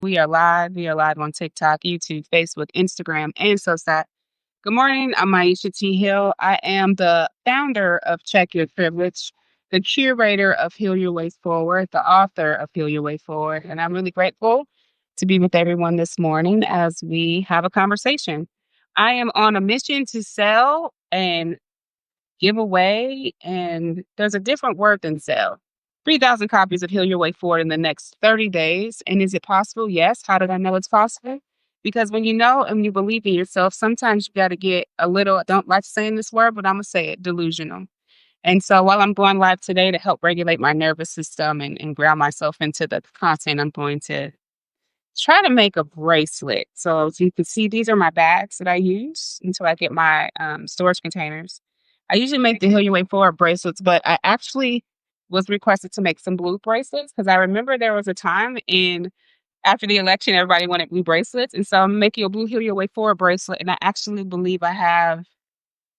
We are live. We are live on TikTok, YouTube, Facebook, Instagram, and Substack. Good morning. I'm Maisha T. Hill. I am the founder of Check Your Privilege, the curator of Heal Your Way Forward, the author of Heal Your Way Forward. And I'm really grateful to be with everyone this morning as we have a conversation. I am on a mission to sell and give away, and there's a different word than sell. 3,000 copies of Heal Your Way Forward in the next 30 days. And is it possible? Yes. How did I know it's possible? Because when you know and you believe in yourself, sometimes you got to get a little, I don't like saying this word, but I'm going to say it, delusional. And so while I'm going live today to help regulate my nervous system and ground myself into the content, I'm going to try to make a bracelet. So as you can see, these are my bags that I use until I get my storage containers. I usually make the Heal Your Way Forward bracelets, but I actually was requested to make some blue bracelets because I remember there was a time in after the election, everybody wanted blue bracelets. And so I'm making a blue Heal Your Way Forward bracelet. And I actually believe I have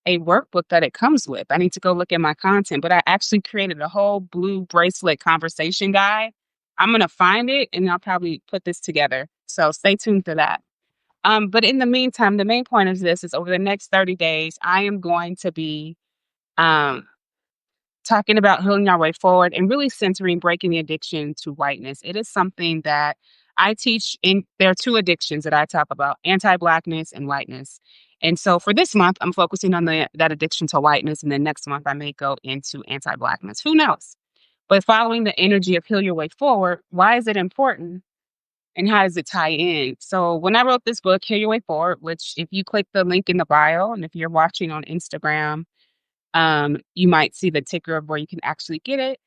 a workbook that it comes with. I need to go look at my content, but I actually created a whole blue bracelet conversation guide. I'm gonna find it and I'll probably put this together. So stay tuned for that. But in the meantime, the main point of this is over the next 30 days, I am going to be um, talking about healing our way forward and really centering breaking the addiction to whiteness. It is something that I teach in there are two addictions that I talk about, anti-blackness and whiteness. And so for this month, I'm focusing on that addiction to whiteness. And then next month I may go into anti-blackness. Who knows? But following the energy of heal your way forward, why is it important? And how does it tie in? So when I wrote this book, Heal Your Way Forward, which if you click the link in the bio, and if you're watching on Instagram, you might see the ticker of where you can actually get it.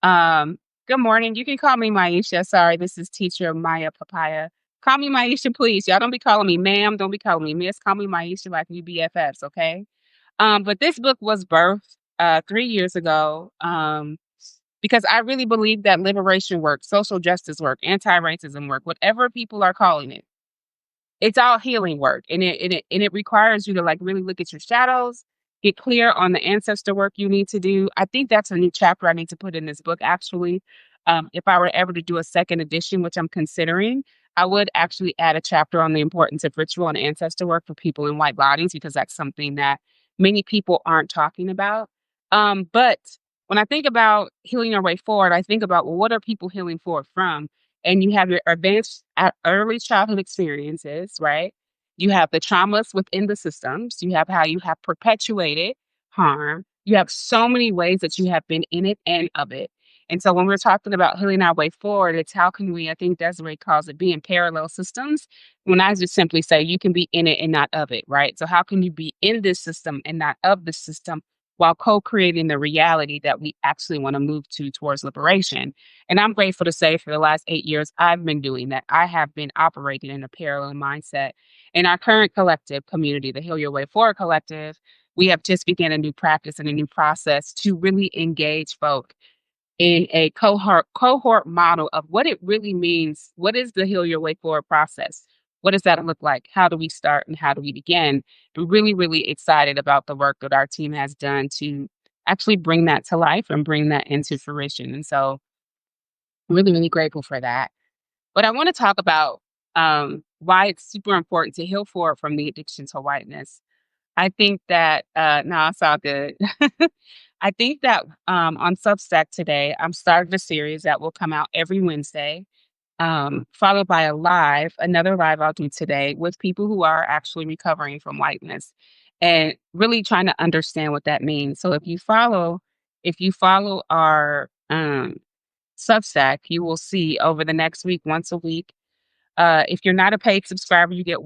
Um, Good morning. You can call me Maisha. Sorry, this is teacher Maya Papaya. Call me Maisha, please. Y'all don't be calling me ma'am. Don't be calling me miss. Call me Maisha like we BFFs, okay? But this book was birthed 3 years ago because I really believe that liberation work, social justice work, anti-racism work, whatever people are calling it, it's all healing work, and it requires you to, like, really look at your shadows, get clear on the ancestor work you need to do. I think that's a new chapter I need to put in this book, actually. If I were ever to do a second edition, which I'm considering, I would actually add a chapter on the importance of ritual and ancestor work for people in white bodies, because that's something that many people aren't talking about. But when I think about healing our way forward, I think about, well, what are people healing forward from? And you have your advanced early childhood experiences, right? You have the traumas within the systems. You have how you have perpetuated harm. You have so many ways that you have been in it and of it. And so when we're talking about healing our way forward, it's how can we, I think Desiree calls it being parallel systems. When I just simply say you can be in it and not of it, right? So how can you be in this system and not of the system while co-creating the reality that we actually want to move to towards liberation? And I'm grateful to say for the last 8 years, I've been doing that. I have been operating in a parallel mindset. In our current collective community, the Heal Your Way Forward Collective, we have just began a new practice and a new process to really engage folk in a cohort model of what it really means. What is the Heal Your Way Forward process? What does that look like? How do we start and how do we begin? I'm really, really excited about the work that our team has done to actually bring that to life and bring that into fruition. And so really, really grateful for that. But I want to talk about why it's super important to heal forward from the addiction to whiteness. I think that, no, it's all good. I think that on Substack today, I'm starting a series that will come out every Wednesday, followed by another live I'll do today with people who are actually recovering from whiteness and really trying to understand what that means. So if you follow our Substack, you will see over the next week, once a week. If you're not a paid subscriber, you get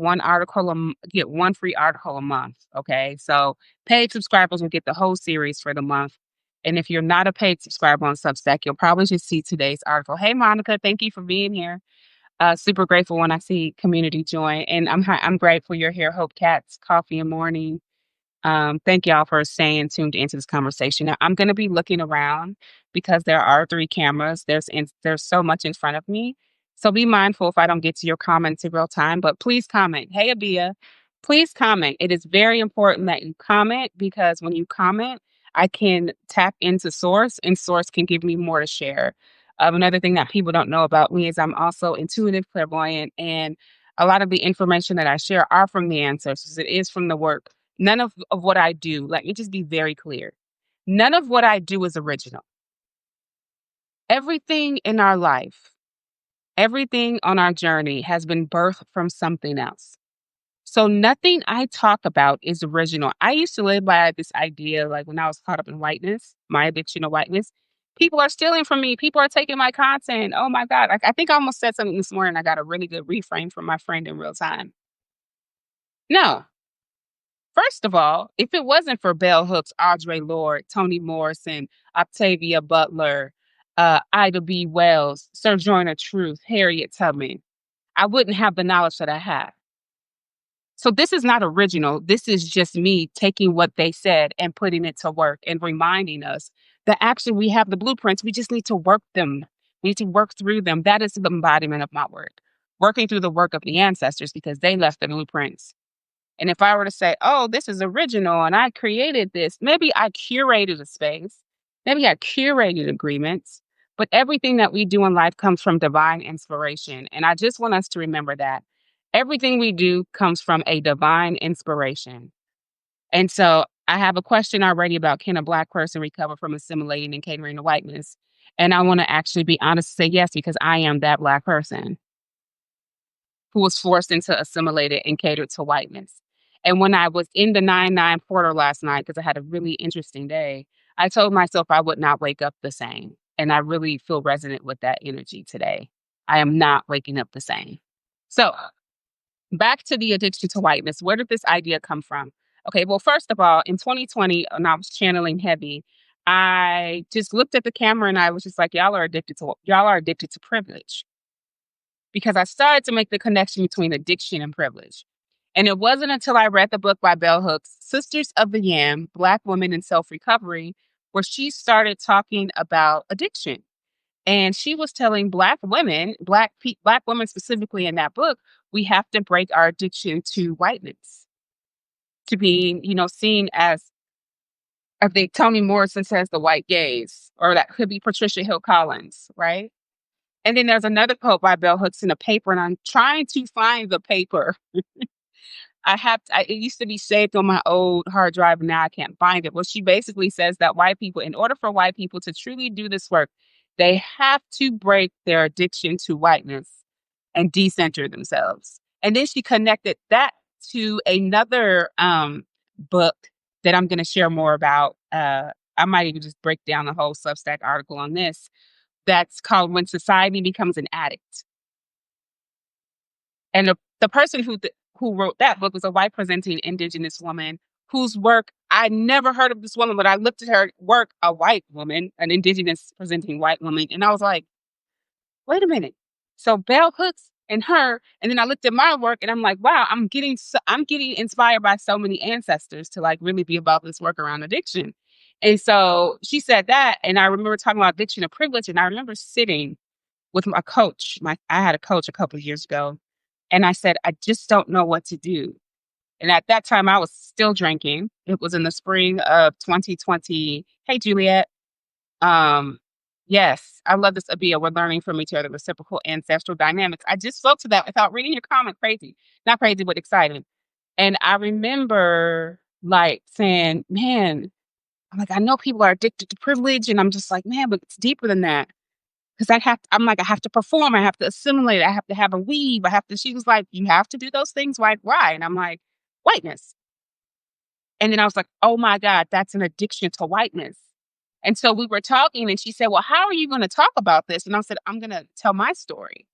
get one free article a month. Okay, so paid subscribers will get the whole series for the month. And if you're not a paid subscriber on Substack, you'll probably just see today's article. Hey, Monica, thank you for being here. Super grateful when I see community join, and I'm grateful you're here. Hope Cats Coffee and Morning. Thank y'all for staying tuned into this conversation. Now, I'm going to be looking around because there are three cameras. There's so much in front of me. So be mindful if I don't get to your comments in real time, but please comment. Hey, Abia, please comment. It is very important that you comment because when you comment, I can tap into Source and Source can give me more to share. Another thing that people don't know about me is I'm also intuitive, clairvoyant, and a lot of the information that I share are from the ancestors. It is from the work. None of what I do, let me just be very clear. None of what I do is original. Everything in our life, everything on our journey has been birthed from something else. So nothing I talk about is original. I used to live by this idea, like when I was caught up in whiteness, my addiction to whiteness. People are stealing from me. People are taking my content. Oh my God. I think I almost said something this morning. I got a really good reframe from my friend in real time. No, first of all, if it wasn't for Bell Hooks, Audre Lorde, Toni Morrison, Octavia Butler, Ida B. Wells, Sojourner Truth, Harriet Tubman, I wouldn't have the knowledge that I have. So this is not original. This is just me taking what they said and putting it to work and reminding us that actually we have the blueprints. We just need to work them. We need to work through them. That is the embodiment of my work. Working through the work of the ancestors because they left the blueprints. And if I were to say, oh, this is original and I created this, maybe I curated a space, maybe I curated agreements, but everything that we do in life comes from divine inspiration. And I just want us to remember that everything we do comes from a divine inspiration. And so I have a question already about, can a Black person recover from assimilating and catering to whiteness? And I want to actually be honest and say yes, because I am that Black person who was forced into assimilated and catered to whiteness. And when I was in the 9-9 portal last night, because I had a really interesting day, I told myself I would not wake up the same. And I really feel resonant with that energy today. I am not waking up the same. So back to the addiction to whiteness. Where did this idea come from? Okay, well, first of all, in 2020, when I was channeling heavy, I just looked at the camera and I was just like, y'all are addicted to privilege, because I started to make the connection between addiction and privilege. And it wasn't until I read the book by Bell Hooks, Sisters of the Yam, Black Women in Self Recovery, where she started talking about addiction. And she was telling Black women, Black women specifically in that book, we have to break our addiction to whiteness, to being, seen as, I think Toni Morrison says, the white gaze, or that could be Patricia Hill Collins, right? And then there's another quote by Bell Hooks in a paper, and I'm trying to find the paper. It used to be saved on my old hard drive, and now I can't find it. Well, she basically says that white people, in order for white people to truly do this work, they have to break their addiction to whiteness and decenter themselves. And then she connected that to another book that I'm going to share more about. I might even just break down the whole Substack article on this. That's called When Society Becomes an Addict. And the person who wrote that book was a white presenting indigenous woman whose work I never heard of this woman, but I looked at her work, a white woman, an indigenous presenting white woman, and I was like, wait a minute. So Bell Hooks and her, and then I looked at my work and I'm like, wow, I'm getting inspired by so many ancestors to like really be about this work around addiction. And so she said that, and I remember talking about addiction and privilege, and I remember sitting with my coach. I had a coach a couple of years ago, and I said, I just don't know what to do. And at that time, I was still drinking. It was in the spring of 2020. Hey, Juliet. Um, yes, I love this, Abia. We're learning from each other, reciprocal ancestral dynamics. I just spoke to that without reading your comment. Crazy. Not crazy, but excited. And I remember like saying, man, I'm like, I know people are addicted to privilege. And I'm just like, man, but it's deeper than that. Because I'm like, I have to perform, I have to assimilate, I have to have a weave, she was like, you have to do those things, why? And I'm like, whiteness. And then I was like, oh my God, that's an addiction to whiteness. And so we were talking and she said, well, how are you going to talk about this? And I said, I'm going to tell my story.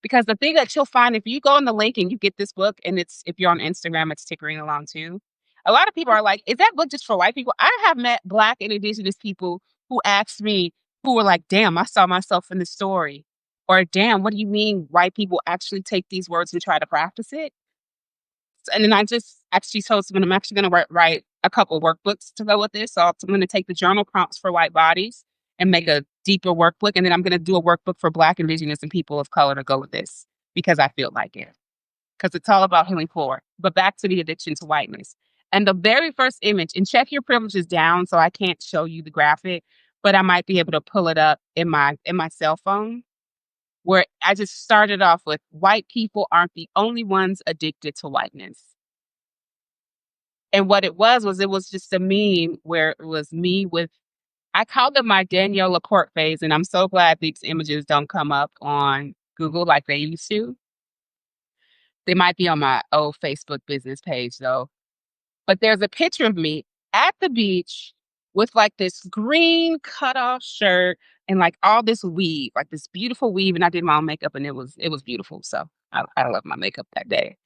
Because the thing that you'll find if you go in the link and you get this book, and if you're on Instagram, it's tickering along too. A lot of people are like, is that book just for white people? I have met Black and indigenous people who asked me, who were like, damn, I saw myself in the story. Or damn, what do you mean white people actually take these words and try to practice it? And then I just actually told someone I'm actually going to write a couple workbooks to go with this. So I'm going to take the journal prompts for white bodies and make a deeper workbook. And then I'm going to do a workbook for Black, indigenous, and people of color to go with this because I feel like it. Because it's all about healing forward. But back to the addiction to whiteness. And the very first image, and check your privileges down so I can't show you the graphic, but I might be able to pull it up in my cell phone, where I just started off with white people aren't the only ones addicted to whiteness. And what it was just a meme where it was me with I called it my Danielle Laporte phase, and I'm so glad these images don't come up on Google like they used to. They might be on my old Facebook business page though. But there's a picture of me at the beach with like this green cutoff shirt and like all this weave, like this beautiful weave. And I did my own makeup and it was beautiful. So I love my makeup that day.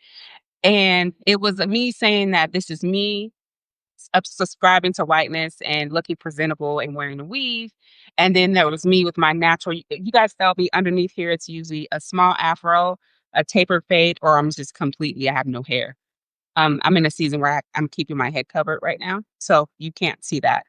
And it was me saying that this is me subscribing to whiteness and looking presentable and wearing a weave. And then there was me with my natural, you guys saw me underneath here. It's usually a small afro, a tapered fade, or I'm just completely, I have no hair. I'm in a season where I'm keeping my head covered right now, so you can't see that.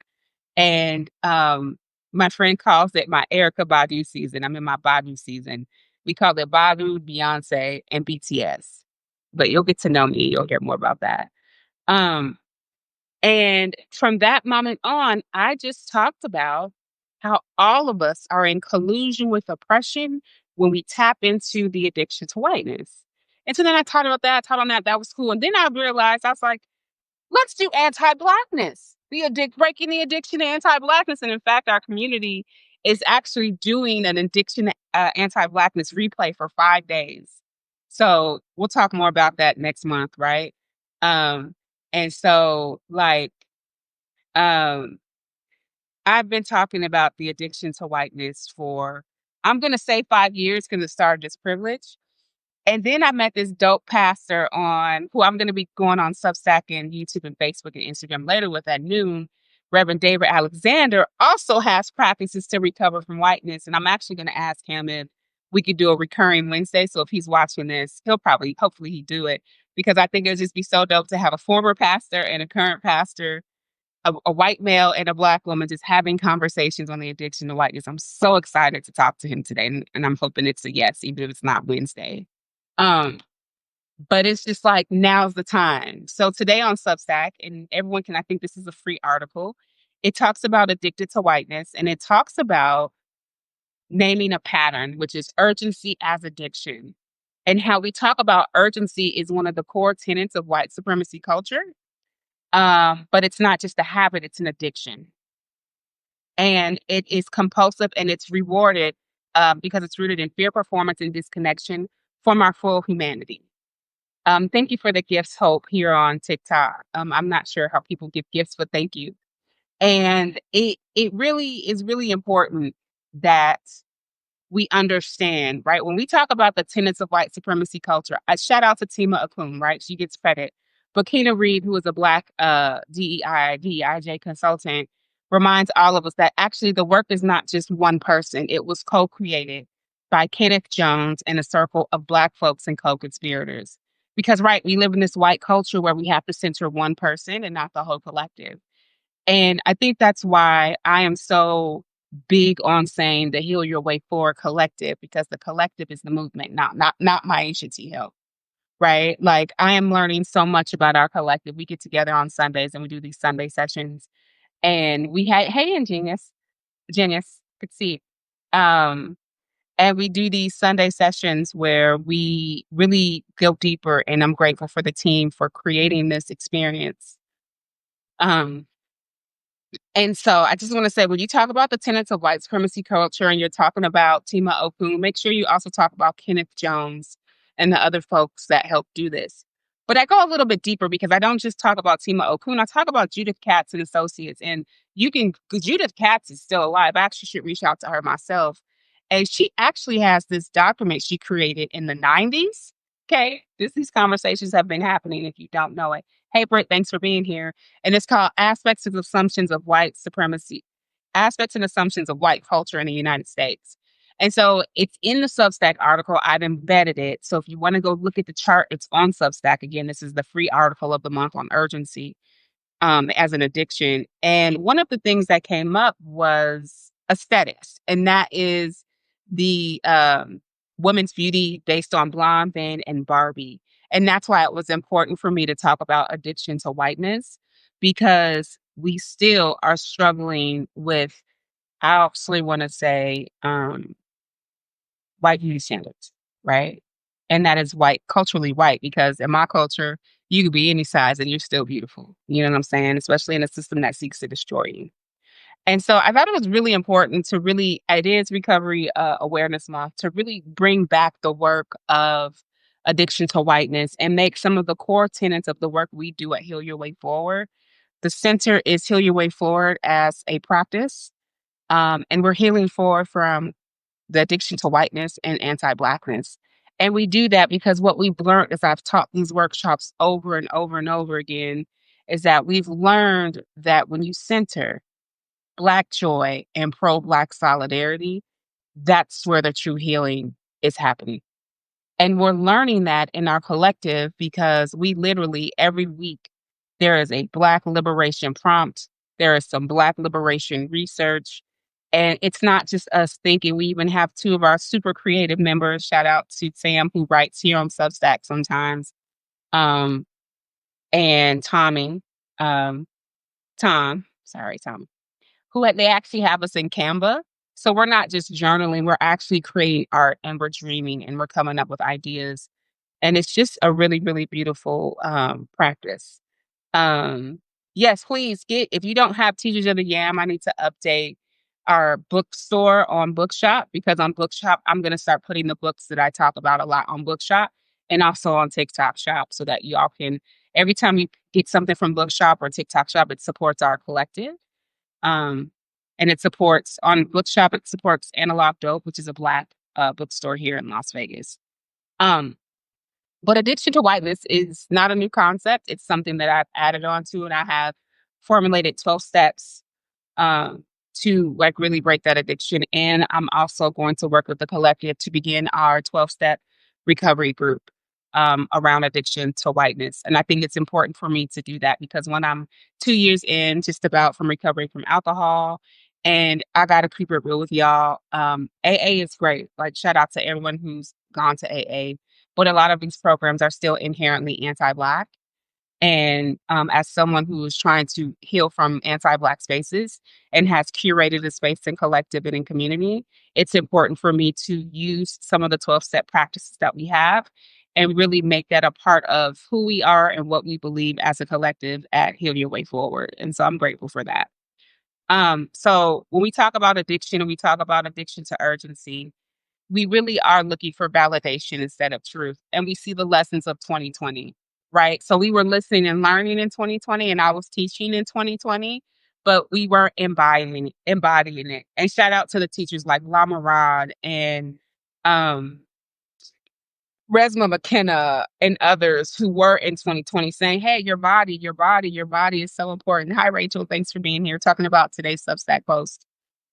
And my friend calls it my Erica Badu season. I'm in my Badu season. We call it Badu, Beyonce, and BTS. But you'll get to know me. You'll hear more about that. Um, and from that moment on, I just talked about how all of us are in collusion with oppression when we tap into the addiction to whiteness. And so then I taught about that, taught on that. That was cool. And then I realized I was like, let's do anti-blackness. Breaking the addiction to anti-blackness. And in fact, our community is actually doing an addiction anti-blackness replay for 5 days. So we'll talk more about that next month, right? Um, and so um, I've been talking about the addiction to whiteness for I'm gonna say 5 years because it started as privilege. And then I met this dope pastor on who I'm going to be going on Substack and YouTube and Facebook and Instagram later with at noon. Reverend David Alexander also has practices to recover from whiteness. And I'm actually going to ask him if we could do a recurring Wednesday. So if he's watching this, he'll probably, hopefully, he do it because I think it would just be so dope to have a former pastor and a current pastor, a white male and a black woman just having conversations on the addiction to whiteness. I'm so excited to talk to him today. And I'm hoping it's a yes, even if it's not Wednesday. Um, but it's just like now's the time. So today on Substack, and everyone can, I think this is a free article. It talks about addicted to whiteness and it talks about naming a pattern, which is urgency as addiction. And how we talk about urgency is one of the core tenets of white supremacy culture. But it's not just a habit, it's an addiction. And it is compulsive and it's rewarded because it's rooted in fear, performance, and disconnection from our full humanity. Thank you for the gifts, Hope, here on TikTok. I'm not sure how people give gifts, but thank you. And it really is really important that we understand, right? When we talk about the tenets of white supremacy culture, I shout out to Tima Akun, right? She gets credit. But Kena Reed, who is a Black DEIJ consultant, reminds all of us that actually the work is not just one person. It was co-created by Kenneth Jones and a circle of Black folks and co-conspirators. Because, right, we live in this white culture where we have to censor one person and not the whole collective. And I think that's why I am so big on saying the Heal Your Way Forward collective, because the collective is the movement, not Maisha T. Hill, right? Like I am learning so much about our collective. We get together on Sundays and we do these Sunday sessions. And we had hey Genius, good to see you. And we do these Sunday sessions where we really go deeper. And I'm grateful for the team for creating this experience. Um, And so I just want to say, when you talk about the tenets of white supremacy culture and you're talking about Tima Okun, make sure you also talk about Kenneth Jones and the other folks that helped do this. But I go a little bit deeper because I don't just talk about Tima Okun. I talk about Judith Katz and Associates. And Judith Katz is still alive. I actually should reach out to her myself. And she actually has this document she created in the 90s. Okay. These conversations have been happening if you don't know it. Hey, Britt, thanks for being here. And it's called Aspects and Assumptions of White Supremacy, Aspects and Assumptions of White Culture in the United States. And so it's in the Substack article. I've embedded it. So if you want to go look at the chart, it's on Substack. Again, this is the free article of the month on urgency as an addiction. And one of the things that came up was aesthetics, and that is the women's beauty based on Blonde, Van, and Barbie. And that's why it was important for me to talk about addiction to whiteness, because we still are struggling with I actually want to say white beauty standards, right? And that is white, culturally white, because in my culture, you could be any size and you're still beautiful. You know what I'm saying? Especially in a system that seeks to destroy you. And so I thought it was really important to really, it is Recovery Awareness Month, to really bring back the work of addiction to whiteness and make some of the core tenets of the work we do at Heal Your Way Forward. The center is Heal Your Way Forward as a practice. And we're healing forward from the addiction to whiteness and anti-blackness. And we do that because what we've learned as I've taught these workshops over and over and over again is that we've learned that when you center Black joy and pro-Black solidarity, that's where the true healing is happening. And we're learning that in our collective because we literally every week there is a Black liberation prompt, there is some Black liberation research. And it's not just us thinking. We even have two of our super creative members. Shout out to Sam, who writes here on Substack sometimes, um, and Tommy, um, Tom, sorry, Tom, they actually have us in Canva. So we're not just journaling, we're actually creating art and we're dreaming and we're coming up with ideas. And it's just a really, really beautiful practice. Um, yes, please get, if you don't have Teachers of the Yam, I need to update our bookstore on Bookshop, because on Bookshop, I'm going to start putting the books that I talk about a lot on Bookshop and also on TikTok Shop so that y'all can, every time you get something from Bookshop or TikTok Shop, it supports our collective. Um, and it supports on Bookshop, it supports Analog Dope, which is a Black bookstore here in Las Vegas. Um, but addiction to whiteness is not a new concept. It's something that I've added on to, and I have formulated 12 steps um, to like really break that addiction. And I'm also going to work with the collective to begin our 12-step recovery group around addiction to whiteness. And I think it's important for me to do that because when I'm 2 years in, just about from recovery from alcohol, and I got to keep it real with y'all. AA is great. Like, shout out to everyone who's gone to AA. But a lot of these programs are still inherently anti Black. And as someone who is trying to heal from anti-Black spaces and has curated a space in collective and in community, it's important for me to use some of the 12-step practices that we have and really make that a part of who we are and what we believe as a collective at Heal Your Way Forward. And so I'm grateful for that. So when we talk about addiction and we talk about addiction to urgency, we really are looking for validation instead of truth. And we see the lessons of 2020, right? So we were listening and learning in 2020, and I was teaching in 2020, but we weren't embodying it. And shout out to the teachers like Lama Rod and um, Resma McKenna and others who were in 2020 saying, hey, your body, your body, your body is so important. Hi, Rachel. Thanks for being here talking about today's Substack post,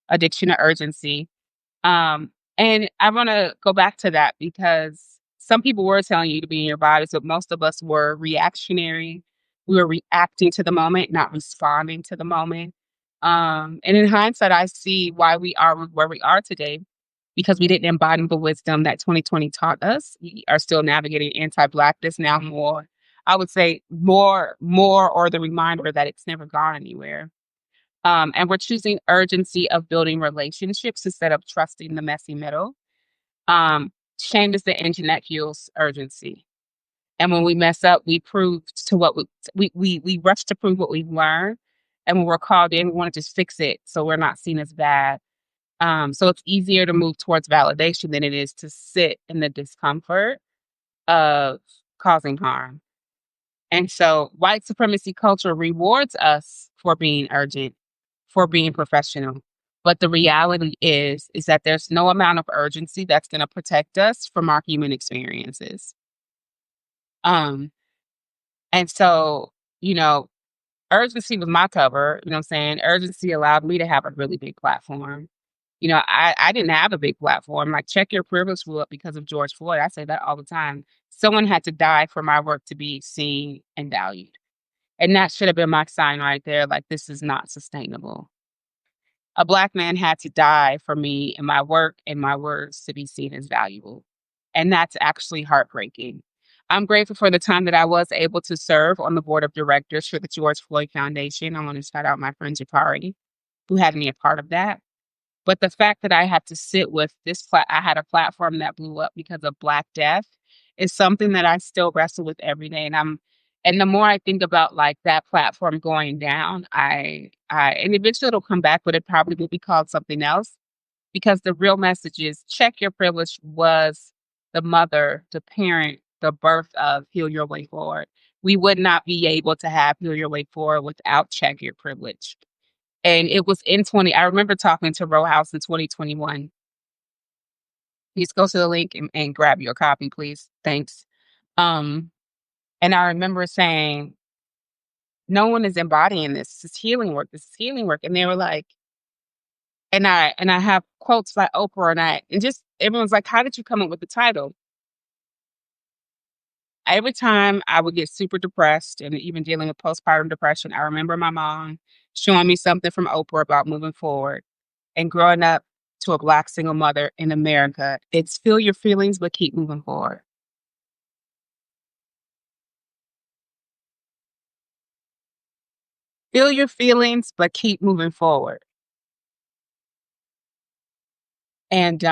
Addiction to Urgency. And I want to go back to that because some people were telling you to be in your bodies, but most of us were reactionary. We were reacting to the moment, not responding to the moment. And in hindsight, I see why we are where we are today because we didn't embody the wisdom that 2020 taught us. We are still navigating anti-Blackness now more. I would say more, or the reminder that it's never gone anywhere. And we're choosing urgency of building relationships instead of trusting the messy middle. Shame is the engine that fuels urgency. And when we mess up, we prove to what we rush to prove what we've learned. And when we're called in, we want to just fix it so we're not seen as bad. So it's easier to move towards validation than it is to sit in the discomfort of causing harm. And so white supremacy culture rewards us for being urgent, for being professional. But the reality is that there's no amount of urgency that's going to protect us from our human experiences. Um, and so, you know, urgency was my cover, you know what I'm saying? Urgency allowed me to have a really big platform. I didn't have a big platform. Like, check your privilege blew up because of George Floyd. I say that all the time. Someone had to die for my work to be seen and valued. And that should have been my sign right there. Like, this is not sustainable. A Black man had to die for me and my work and my words to be seen as valuable. And that's actually heartbreaking. I'm grateful for the time that I was able to serve on the board of directors for the George Floyd Foundation. I want to shout out my friend Japari, who had me a part of that. But the fact that I had to sit with I had a platform that blew up because of Black death is something that I still wrestle with every day. And the more I think about like that platform going down, and eventually it'll come back, but it probably will be called something else because the real message is check your privilege was the mother, the parent, the birth of Heal Your Way Forward. We would not be able to have Heal Your Way Forward without check your privilege. And it was I remember talking to Row House in 2021. Please go to the link and grab your copy, please. Thanks. Um, and I remember saying, no one is embodying this. This is healing work. This is healing work. And they were like, and I have quotes by Oprah and just everyone's like, how did you come up with the title? Every time I would get super depressed and even dealing with postpartum depression, I remember my mom showing me something from Oprah about moving forward. And growing up to a Black single mother in America, it's feel your feelings, but keep moving forward. Feel your feelings, but keep moving forward. And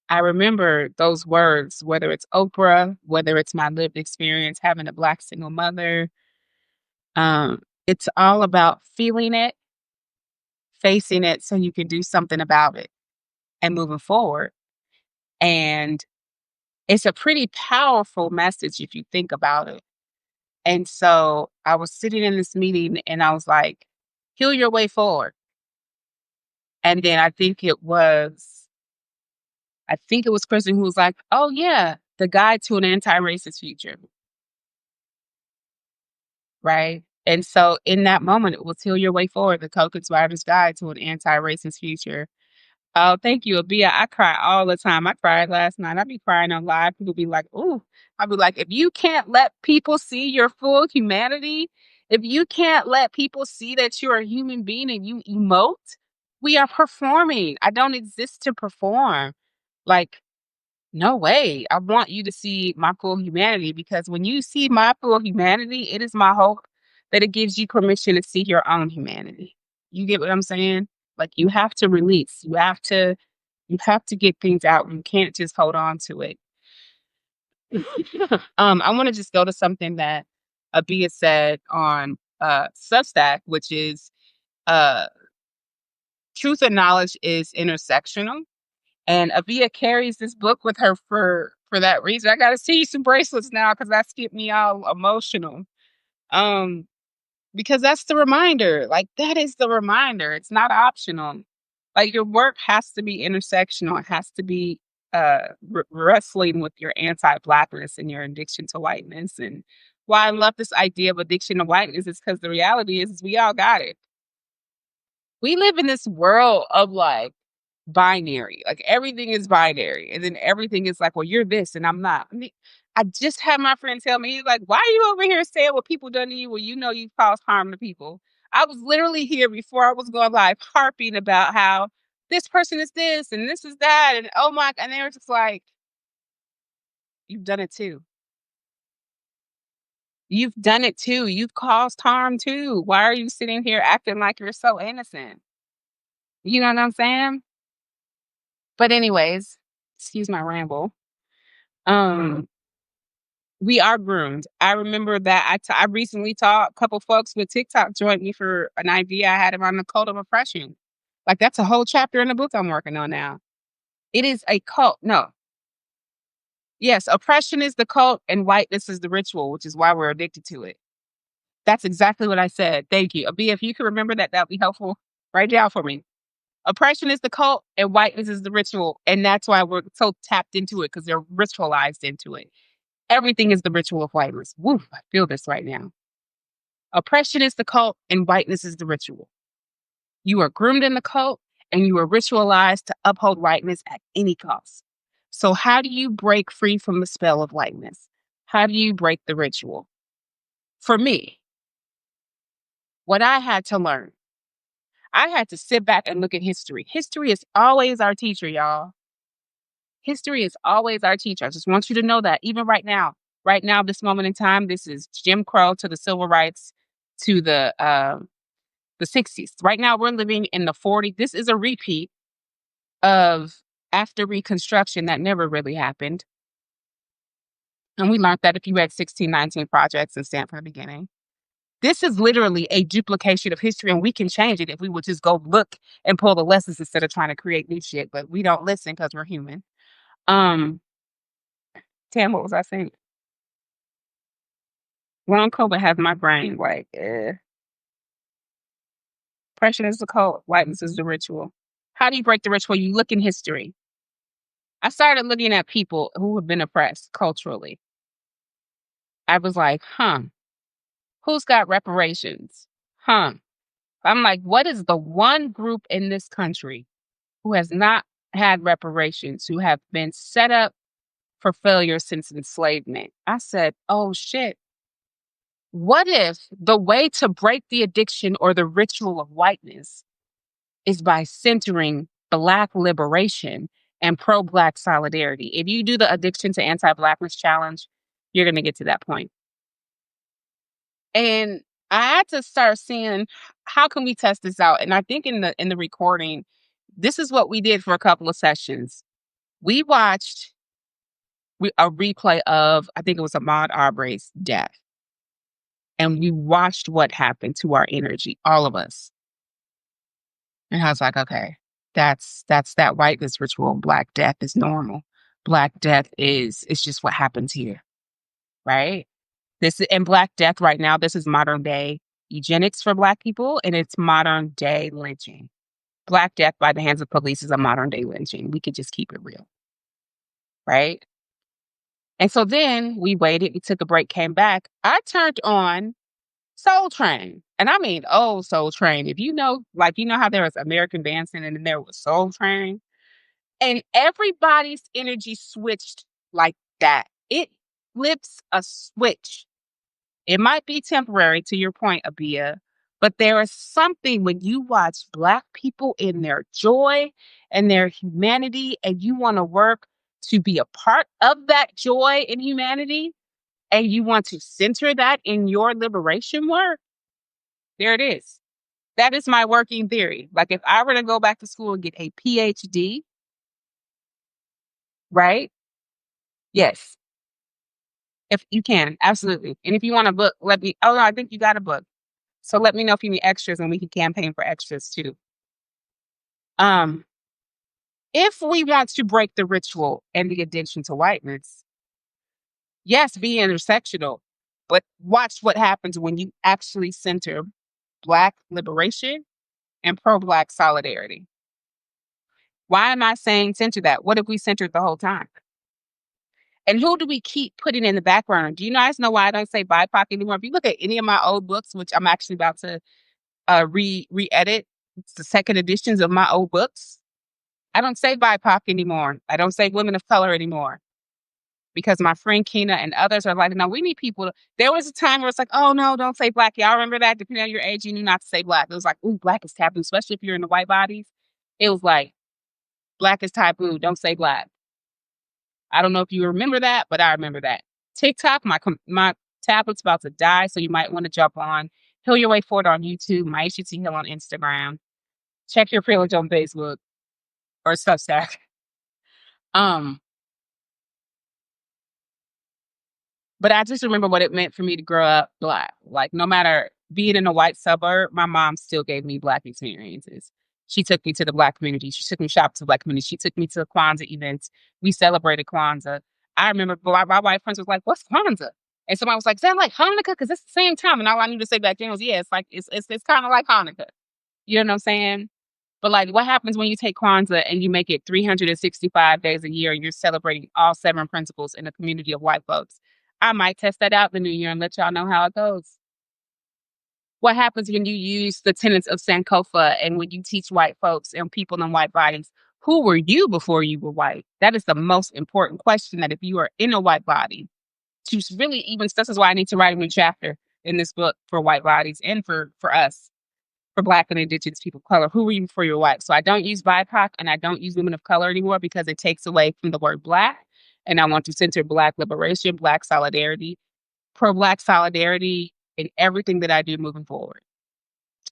I remember those words, whether it's Oprah, whether it's my lived experience having a Black single mother. It's all about feeling it, facing it so you can do something about it and moving forward. And it's a pretty powerful message if you think about it. And so I was sitting in this meeting and I was like, heal your way forward. And then I think it was Kristen who was like, oh yeah, the guide to an anti-racist future. Right. And so in that moment, it was heal your way forward, the co-conspirator's guide to an anti-racist future. Oh, thank you, Abia. I cry all the time. I cried last night. I be crying on live. People be like, ooh. I be like, if you can't let people see your full humanity, if you can't let people see that you're a human being and you emote, we are performing. I don't exist to perform. Like, no way. I want you to see my full humanity because when you see my full humanity, it is my hope that it gives you permission to see your own humanity. You get what I'm saying? Like you have to release. You have to get things out. You can't just hold on to it. I want to just go to something that Abia said on Substack, which is uh truth and knowledge is intersectional. And Avia carries this book with her for that reason. I gotta see you some bracelets now because that's getting me all emotional. Um, because that's the reminder. Like that is the reminder. It's not optional. Like your work has to be intersectional. It has to be wrestling with your anti-blackness and your addiction to whiteness. And why I love this idea of addiction to whiteness is because the reality is we all got it. We live in this world of like binary. Like everything is binary. And then everything is like, well, you're this and I'm not. I just had my friend tell me, he's like, why are you over here saying what people done to you when you know you've caused harm to people? I was literally here before I was going live harping about how this person is this and this is that. And oh my, and they were just like, you've done it too. You've done it too. You've caused harm too. Why are you sitting here acting like you're so innocent? You know what I'm saying? But anyways, excuse my ramble. Um, we are groomed. I remember that I recently taught a couple folks with TikTok joined me for an idea I had around the cult of oppression. Like that's a whole chapter in the book I'm working on now. It is a cult. No. Yes, oppression is the cult and whiteness is the ritual, which is why we're addicted to it. That's exactly what I said. Thank you. Abia, if you can remember that, that'd be helpful. Write down for me. Oppression is the cult and whiteness is the ritual. And that's why we're so tapped into it because they're ritualized into it. Everything is the ritual of whiteness. Woo, I feel this right now. Oppression is the cult and whiteness is the ritual. You are groomed in the cult and you are ritualized to uphold whiteness at any cost. So, how do you break free from the spell of whiteness? How do you break the ritual? For me, what I had to learn, I had to sit back and look at history. History is always our teacher, y'all. History is always our teacher. I just want you to know that even right now, this moment in time, this is Jim Crow to the civil rights to the the 60s. Right now, we're living in the 40s. This is a repeat of after Reconstruction that never really happened. And we learned that if you read 1619 Projects and stand from the beginning. This is literally a duplication of history, and we can change it if we would just go look and pull the lessons instead of trying to create new shit. But we don't listen because we're human. Um, Tam, what was I saying? Long COVID has my brain like, oppression is the cult, whiteness is the ritual. How do you break the ritual? You look in history. I started looking at people who have been oppressed culturally. I was like, who's got reparations? I'm like, what is the one group in this country who has not had reparations, who have been set up for failure since enslavement? I said, oh shit. What if the way to break the addiction or the ritual of whiteness is by centering Black liberation and pro Black solidarity? If you do the addiction to anti Blackness challenge, you're going to get to that point. And I had to start seeing how can we test this out. And I think in the recording, this is what we did for a couple of sessions. We watched a replay of, I think it was Ahmaud Arbery's death. And we watched what happened to our energy, all of us. And I was like, okay, that's that whiteness ritual. Black death is normal. Black death is just what happens here. Right? And Black death right now, this is modern day eugenics for Black people, and it's modern day lynching. Black death by the hands of police is a modern day lynching. We could just keep it real. Right? And so then we waited, we took a break, came back. I turned on Soul Train. And I mean old Soul Train. If you know, like, you know how there was American Dancing and then there was Soul Train? And everybody's energy switched like that. It flips a switch. It might be temporary, to your point, Abia, but there is something when you watch Black people in their joy and their humanity, and you want to work to be a part of that joy and humanity, and you want to center that in your liberation work. There it is. That is my working theory. Like, if I were to go back to school and get a PhD, right? Yes. If you can, absolutely. And if you want a book, let me. Oh no, I think you got a book. So let me know if you need extras, and we can campaign for extras too. If we want to break the ritual and the addiction to whiteness, yes, be intersectional, but watch what happens when you actually center Black liberation and pro-Black solidarity. Why am I saying center that? What if we centered the whole time? And who do we keep putting in the background? Do you guys know why I don't say BIPOC anymore? If you look at any of my old books, which I'm actually about to re-edit, it's the second editions of my old books, I don't say BIPOC anymore. I don't say women of color anymore. Because my friend Kina and others are like, no, we need people. There was a time where it's like, oh no, don't say Black. Y'all remember that? Depending on your age, you knew not to say Black. It was like, ooh, Black is taboo, especially if you're in the white bodies. It was like, Black is taboo. Don't say Black. I don't know if you remember that, but I remember that. TikTok, my tablet's about to die, so you might want to jump on. Heal Your Way Forward on YouTube, Maisha T. Hill on Instagram. Check Your Privilege on Facebook or Substack. But I just remember what it meant for me to grow up Black. Like, no matter being in a white suburb, my mom still gave me Black experiences. She took me to the Black community. She took me shopping to the Black community. She took me to Kwanzaa events. We celebrated Kwanzaa. I remember my white friends was like, what's Kwanzaa? And somebody was like, is that like Hanukkah? Because it's the same time. And all I knew to say back then was, yeah, it's like, it's kind of like Hanukkah. You know what I'm saying? But like, what happens when you take Kwanzaa and you make it 365 days a year and you're celebrating all 7 principles in a community of white folks? I might test that out the new year and let y'all know how it goes. What happens when you use the tenets of Sankofa and when you teach white folks and people in white bodies? Who were you before you were white? That is the most important question, that if you are in a white body, to really even, this is why I need to write a new chapter in this book for white bodies and for us, for Black and Indigenous people of color. Who were you before you were white? So I don't use BIPOC and I don't use women of color anymore because it takes away from the word Black. And I want to center Black liberation, Black solidarity, pro-Black solidarity in everything that I do moving forward.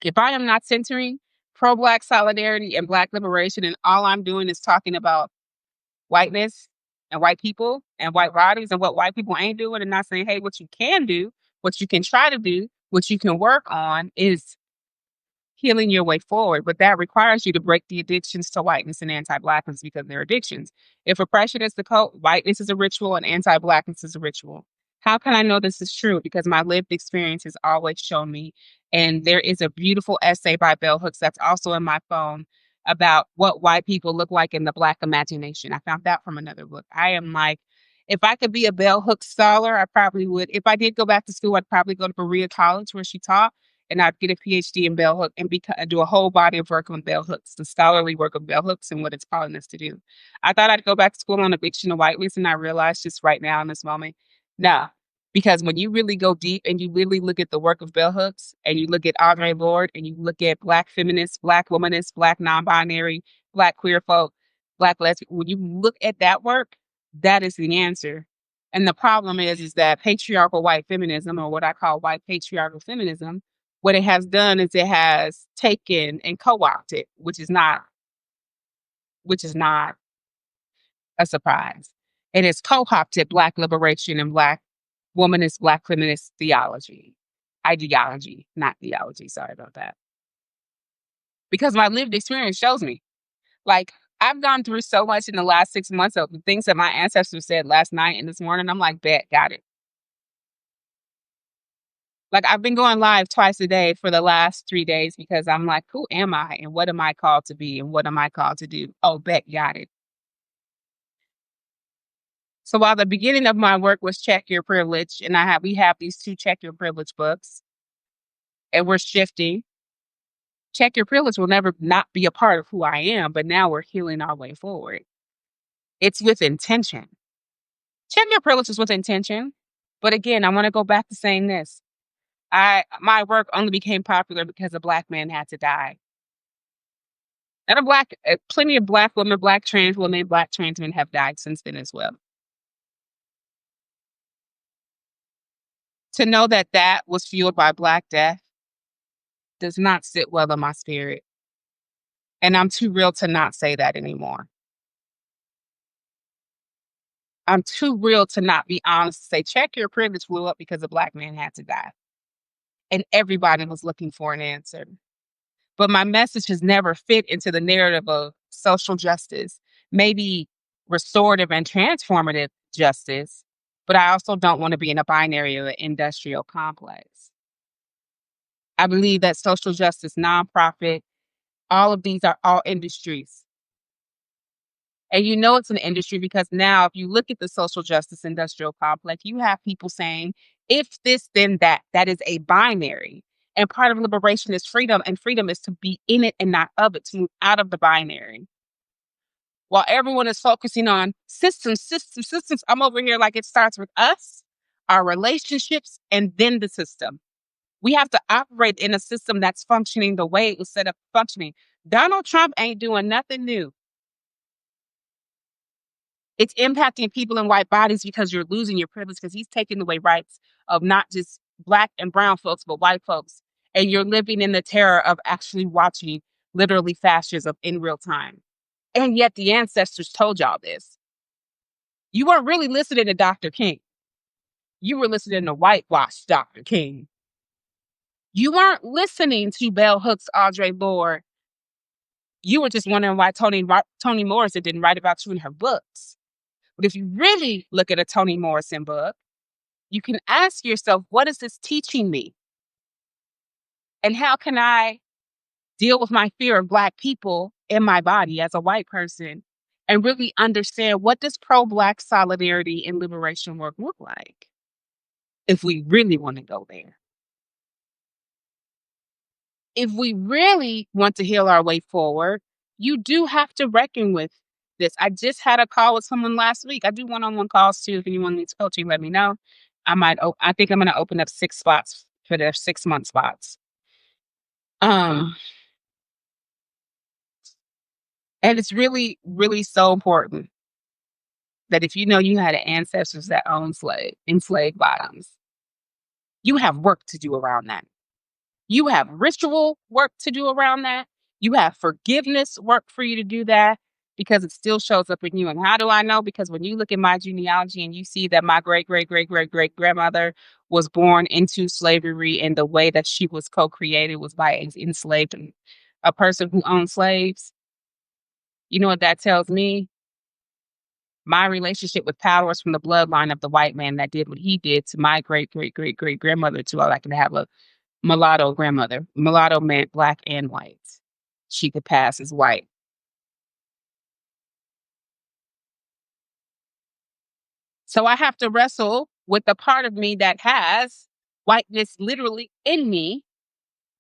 If I am not centering pro-Black solidarity and Black liberation, and all I'm doing is talking about whiteness and white people and white bodies and what white people ain't doing, and not saying, hey, what you can do, what you can try to do, what you can work on is healing your way forward. But that requires you to break the addictions to whiteness and anti-Blackness because they're addictions. If oppression is the code, whiteness is a ritual and anti-Blackness is a ritual. How can I know this is true? Because my lived experience has always shown me. And there is a beautiful essay by Bell Hooks that's also in my phone about what white people look like in the Black imagination. I found that from another book. I am like, if I could be a Bell Hooks scholar, I probably would. If I did go back to school, I'd probably go to Berea College where she taught, and I'd get a PhD in bell hook and do a whole body of work on bell hooks, the scholarly work of bell hooks and what it's calling us to do. I thought I'd go back to school on eviction of whiteness, and I realized just right now in this moment, no. Because when you really go deep and you really look at the work of bell hooks and you look at Audre Lorde and you look at Black feminists, Black womanists, Black non-binary, Black queer folk, Black lesbian, when you look at that work, that is the answer. And the problem is that patriarchal white feminism, or what I call white patriarchal feminism, what it has done is it has taken and co-opted, which is not a surprise. It has co-opted Black liberation and Black womanist, Black feminist ideology, not theology. Sorry about that. Because my lived experience shows me, like, I've gone through so much in the last 6 months of the things that my ancestors said last night and this morning. I'm like, bet, got it. Like, I've been going live twice a day for the last 3 days because I'm like, who am I and what am I called to be and what am I called to do? Oh, bet, got it. So while the beginning of my work was Check Your Privilege, and we have these 2 Check Your Privilege books, and we're shifting. Check Your Privilege will never not be a part of who I am, but now we're healing our way forward. It's with intention. Check Your Privilege is with intention. But again, I want to go back to saying this. My work only became popular because a Black man had to die. And plenty of Black women, Black trans women, Black trans men have died since then as well. To know that that was fueled by Black death does not sit well in my spirit. And I'm too real to not say that anymore. I'm too real to not be honest to say, Check Your Privilege blew up because a Black man had to die. And everybody was looking for an answer. But my message has never fit into the narrative of social justice, maybe restorative and transformative justice, but I also don't want to be in a binary or an industrial complex. I believe that social justice, nonprofit, all of these are all industries. And you know it's an industry because now if you look at the social justice industrial complex, you have people saying, if this, then that. That is a binary. And part of liberation is freedom, and freedom is to be in it and not of it, to move out of the binary. While everyone is focusing on systems, systems, systems, I'm over here like it starts with us, our relationships, and then the system. We have to operate in a system that's functioning the way it was set up functioning. Donald Trump ain't doing nothing new. It's impacting people in white bodies because you're losing your privilege because he's taking away rights of not just Black and brown folks, but white folks. And you're living in the terror of actually watching literally fascism in real time. And yet the ancestors told y'all this. You weren't really listening to Dr. King. You were listening to whitewash Dr. King. You weren't listening to Bell Hooks, Audre Lorde. You were just wondering why Toni Morrison didn't write about you in her books. But if you really look at a Toni Morrison book, you can ask yourself, what is this teaching me? And how can I deal with my fear of Black people in my body as a white person and really understand what does pro-Black solidarity and liberation work look like if we really want to go there? If we really want to heal our way forward, you do have to reckon with this. I just had a call with someone last week. I do one-on-one calls too. If anyone needs coaching, let me know. I think I'm going to open up 6 spots for their 6-month spots. And it's really, really so important that if you know you had ancestors that owned enslaved bottoms, you have work to do around that. You have ritual work to do around that. You have forgiveness work for you to do that because it still shows up in you. And how do I know? Because when you look at my genealogy and you see that my great, great, great, great, great grandmother was born into slavery and the way that she was co created was by enslaved a person who owned slaves, you know what that tells me? My relationship with power is from the bloodline of the white man that did what he did to my great, great, great, great grandmother, to I can have a mulatto grandmother. Mulatto meant black and white. She could pass as white. So I have to wrestle with the part of me that has whiteness literally in me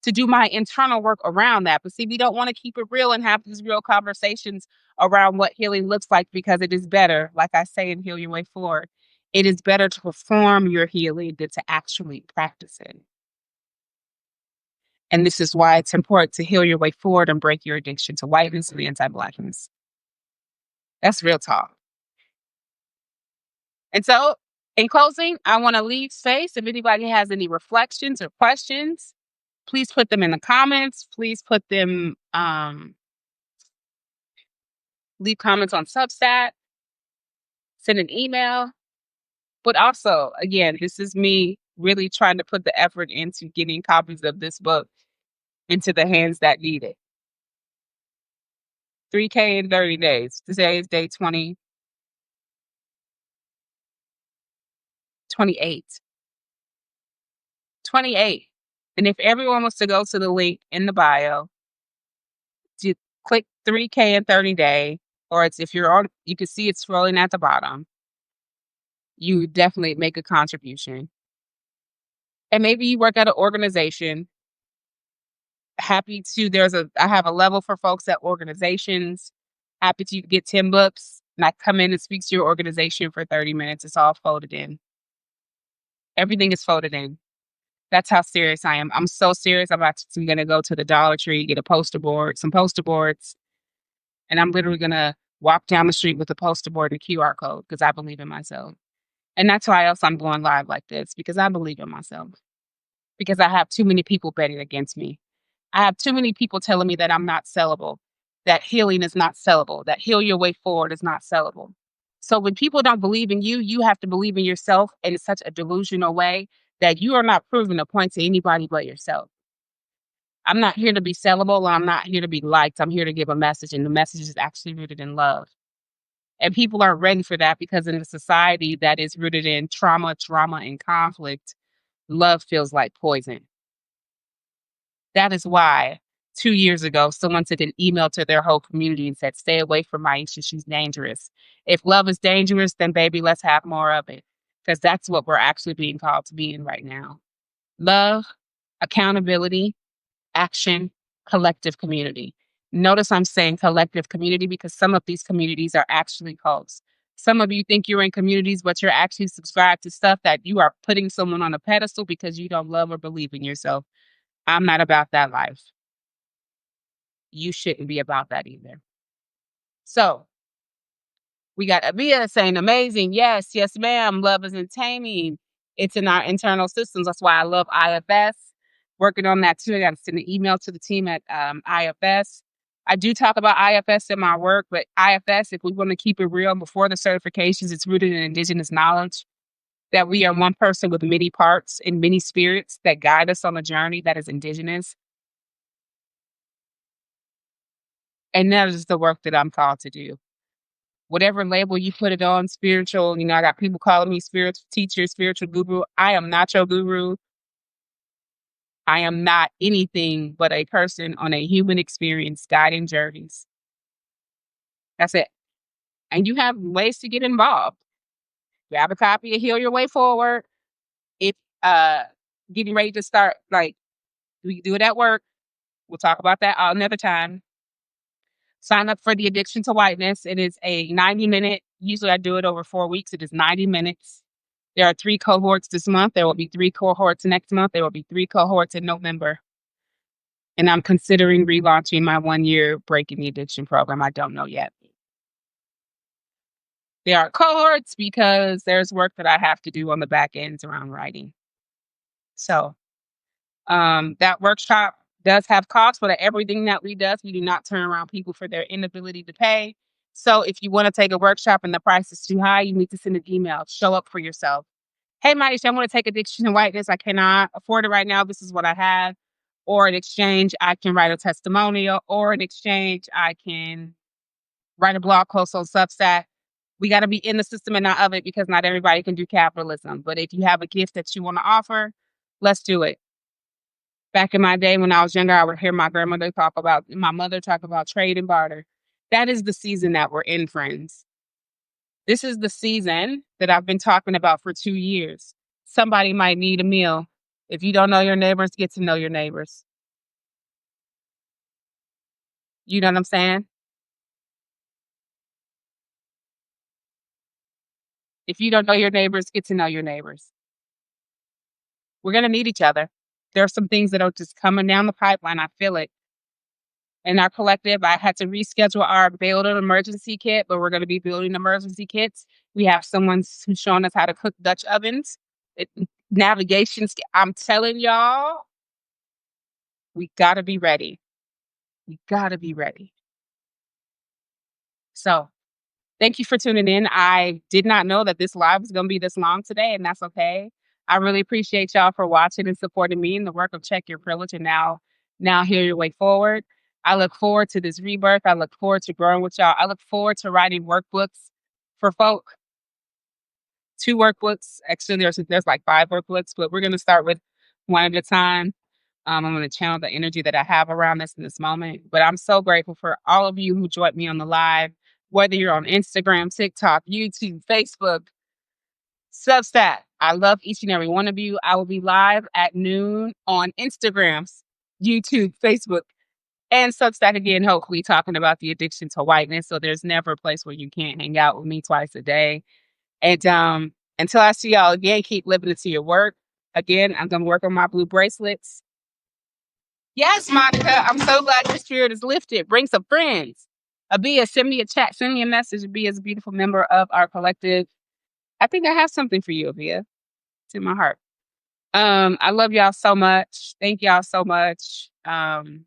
to do my internal work around that. But see, we don't want to keep it real and have these real conversations around what healing looks like because it is better, like I say in Heal Your Way Forward, it is better to perform your healing than to actually practice it. And this is why it's important to heal your way forward and break your addiction to whiteness and anti-blackness. That's real talk. And so, in closing, I want to leave space. If anybody has any reflections or questions, please put them in the comments. Please put them, leave comments on Substack, send an email. But also, again, this is me really trying to put the effort into getting copies of this book into the hands that need it. 3K in 30 days. Today is day 20, 28. 28. And if everyone was to go to the link in the bio, to click 3K in 30 day, or it's if you're on, you can see it scrolling at the bottom. You would definitely make a contribution. And maybe you work at an organization. Happy to, I have a level for folks at organizations. Happy to get 10 books and I come in and speak to your organization for 30 minutes. It's all folded in. Everything is folded in. That's how serious I am. I'm so serious. I'm actually going to go to the Dollar Tree, get some poster boards, and I'm literally going to walk down the street with a poster board and a QR code because I believe in myself. And that's why else I'm going live like this, because I believe in myself. Because I have too many people betting against me. I have too many people telling me that I'm not sellable, that healing is not sellable, that heal your way forward is not sellable. So when people don't believe in you, you have to believe in yourself in such a delusional way that you are not proving a point to anybody but yourself. I'm not here to be sellable. I'm not here to be liked. I'm here to give a message, and the message is actually rooted in love. And people aren't ready for that because in a society that is rooted in trauma, drama, and conflict, love feels like poison. That is why 2 years ago, someone sent an email to their whole community and said, "Stay away from Maisha. She's dangerous. If love is dangerous, then baby, let's have more of it." Because that's what we're actually being called to be in right now. Love, accountability, action, collective community. Notice I'm saying collective community because some of these communities are actually cults. Some of you think you're in communities, but you're actually subscribed to stuff that you are putting someone on a pedestal because you don't love or believe in yourself. I'm not about that life. You shouldn't be about that either. So we got Abia saying amazing. Yes, yes, ma'am. Love isn't taming. It's in our internal systems. That's why I love IFS. Working on that too. I got to send an email to the team at IFS. I do talk about IFS in my work, but IFS, if we want to keep it real before the certifications, it's rooted in indigenous knowledge that we are one person with many parts and many spirits that guide us on a journey that is indigenous. And that is the work that I'm called to do. Whatever label you put it on, spiritual, I got people calling me spiritual teacher, spiritual guru. I am not your guru. I am not anything but a person on a human experience guiding journeys. That's it. And you have ways to get involved. Grab a copy of Heal Your Way Forward. If getting ready to start, like we do it at work. We'll talk about that another time. Sign up for the Addiction to Whiteness. It is a 90-minute, usually I do it over 4 weeks. It is 90 minutes. There are 3 cohorts this month. There will be 3 cohorts next month. There will be 3 cohorts in November. And I'm considering relaunching my 1-year Breaking the Addiction program. I don't know yet. There are cohorts because there's work that I have to do on the back ends around writing. So That workshop does have costs for everything that we does. We do not turn around people for their inability to pay. So if you want to take a workshop and the price is too high, you need to send an email. Show up for yourself. Hey, Maisha, I want to take addiction to whiteness. I cannot afford it right now. This is what I have. Or in exchange, I can write a testimonial. Or in exchange, I can write a blog post on Substack. We got to be in the system and not of it because not everybody can do capitalism. But if you have a gift that you want to offer, let's do it. Back in my day when I was younger, I would hear my mother talk about trade and barter. That is the season that we're in, friends. This is the season that I've been talking about for 2 years. Somebody might need a meal. If you don't know your neighbors, get to know your neighbors. You know what I'm saying? If you don't know your neighbors, get to know your neighbors. We're going to need each other. There are some things that are just coming down the pipeline. I feel it. In our collective, I had to reschedule our build an emergency kit, but we're going to be building emergency kits. We have someone who's showing us how to cook Dutch ovens. It, I'm telling y'all, we got to be ready. We got to be ready. So thank you for tuning in. I did not know that this live was going to be this long today, and that's okay. I really appreciate y'all for watching and supporting me in the work of Check Your Privilege and now hear your way forward. I look forward to this rebirth. I look forward to growing with y'all. I look forward to writing workbooks for folk. 2 workbooks. Actually, there's like 5 workbooks, but we're gonna start with one at a time. I'm gonna channel the energy that I have around this in this moment. But I'm so grateful for all of you who joined me on the live, whether you're on Instagram, TikTok, YouTube, Facebook, Substack. I love each and every one of you. I will be live at noon on Instagram, YouTube, Facebook, and Substack again, hopefully talking about the addiction to whiteness. So there's never a place where you can't hang out with me twice a day. And until I see y'all again, keep living into your work. Again, I'm gonna work on my blue bracelets. Yes, Monica, I'm so glad your spirit is lifted. Bring some friends. Abia, send me a chat, send me a message. Abia is a beautiful member of our collective. I think I have something for you, Abia. It's in my heart. I love y'all so much. Thank y'all so much. And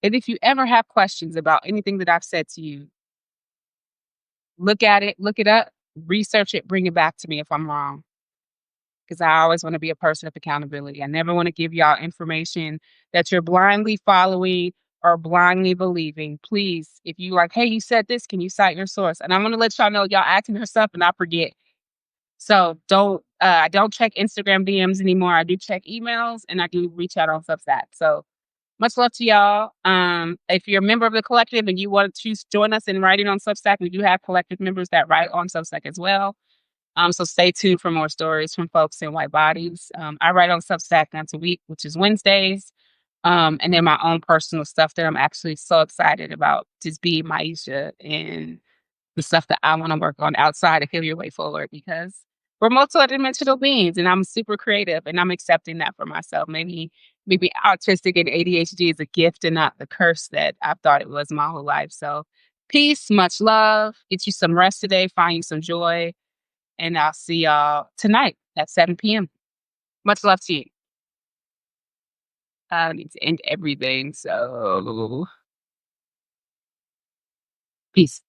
if you ever have questions about anything that I've said to you, look at it, look it up, research it, bring it back to me if I'm wrong. Because I always want to be a person of accountability. I never want to give y'all information that you're blindly following or blindly believing. Please, if you like, hey, you said this, can you cite your source? And I'm going to let y'all know y'all acting your stuff and I forget. So I don't check Instagram DMs anymore. I do check emails and I do reach out on Substack. So much love to y'all. If you're a member of the collective and you want to join us in writing on Substack, we do have collective members that write on Substack as well. So stay tuned for more stories from folks in white bodies. I write on Substack once a week, which is Wednesdays. And then my own personal stuff that I'm actually so excited about, just being Maisha and the stuff that I want to work on outside of Heal Your Way Forward, because we're multidimensional beings and I'm super creative and I'm accepting that for myself. Maybe autistic and ADHD is a gift and not the curse that I've thought it was my whole life. So peace, much love, get you some rest today, find you some joy, and I'll see y'all tonight at 7 p.m. Much love to you. I need to end everything, so peace.